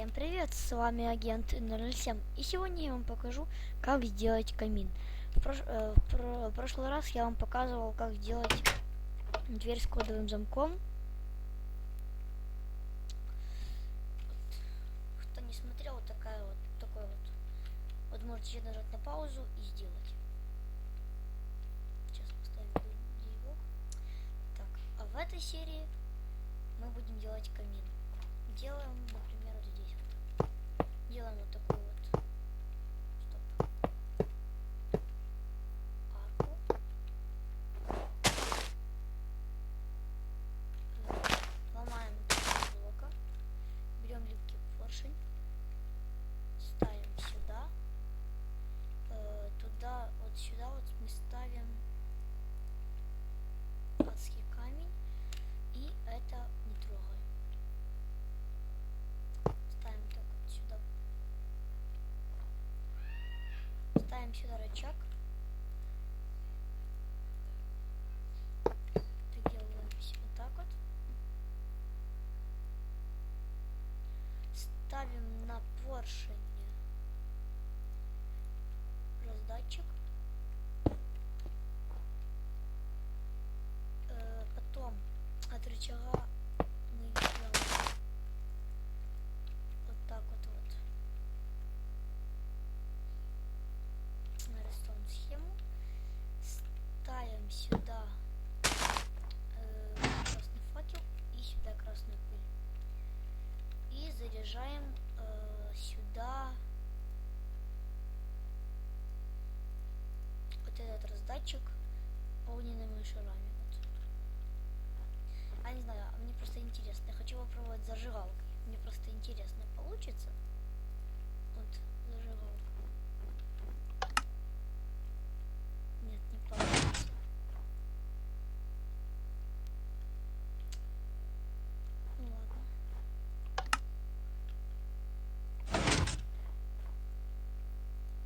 Всем привет, с вами агент 007, и сегодня я вам покажу, как сделать камин. В прошлый раз я вам показывал, как сделать дверь с кодовым замком. Кто не смотрел, вот такой вот можете нажать на паузу и сделать. Сейчас поставим диалог. Так, а в этой серии мы будем делать камин. Делаем, например, вот здесь вот. Делаем вот такой вот арку. Ломаем блока. Берем липкий поршень. Ставим сюда. Туда, вот сюда вот мы ставим адский камень. И это не трогаем. Ставим так вот сюда. Ставим сюда рычаг. Приделываем вот так вот. Ставим на поршень раздатчик. Потом от рычага мы делаем вот так вот нарисуем схему. Ставим сюда красный факел и сюда красную пыль. И заряжаем сюда вот этот раздатчик огненными шарами. А не знаю, мне просто интересно. Я хочу попробовать зажигалкой. Мне просто интересно, получится? Вот зажигалка. Нет, не получится. Ну ладно.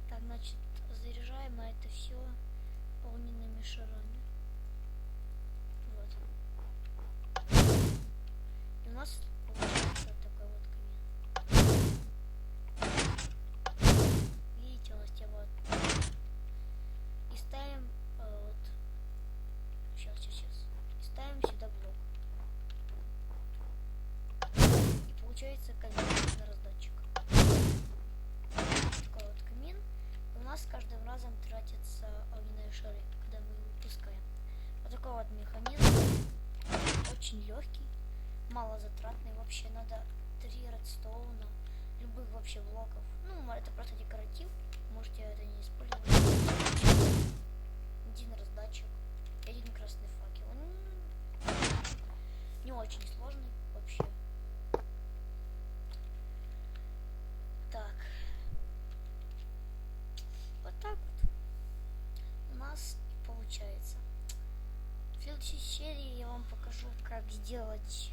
Так, значит, заряжаем это все огненными шарами. Вот. И у нас получается вот такой вот камин. Видите, у нас тема. И ставим вот. Сейчас. И ставим сюда блок. И получается камин на раздатчик. Такой вот камин. И у нас с каждым разом тратятся огненные шары, когда мы его выпускаем. Вот такой вот механизм. Очень легкий. Малозатратный, вообще надо 3 редстоуна, любых вообще блоков. Ну, это просто декоратив, можете это не использовать. Один раздатчик, один красный факел. Он не очень сложный вообще. Так. Вот так вот у нас и получается. В следующей серии я вам покажу, как сделать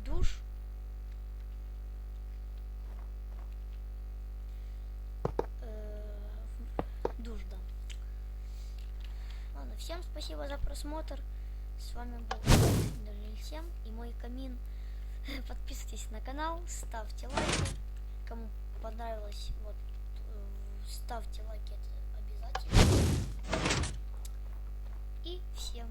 душ. Душ, да. Ладно, всем спасибо за просмотр. С вами был 007 и мой камин. Подписывайтесь на канал, ставьте лайки. Кому понравилось, вот, ставьте лайки, это обязательно. И всем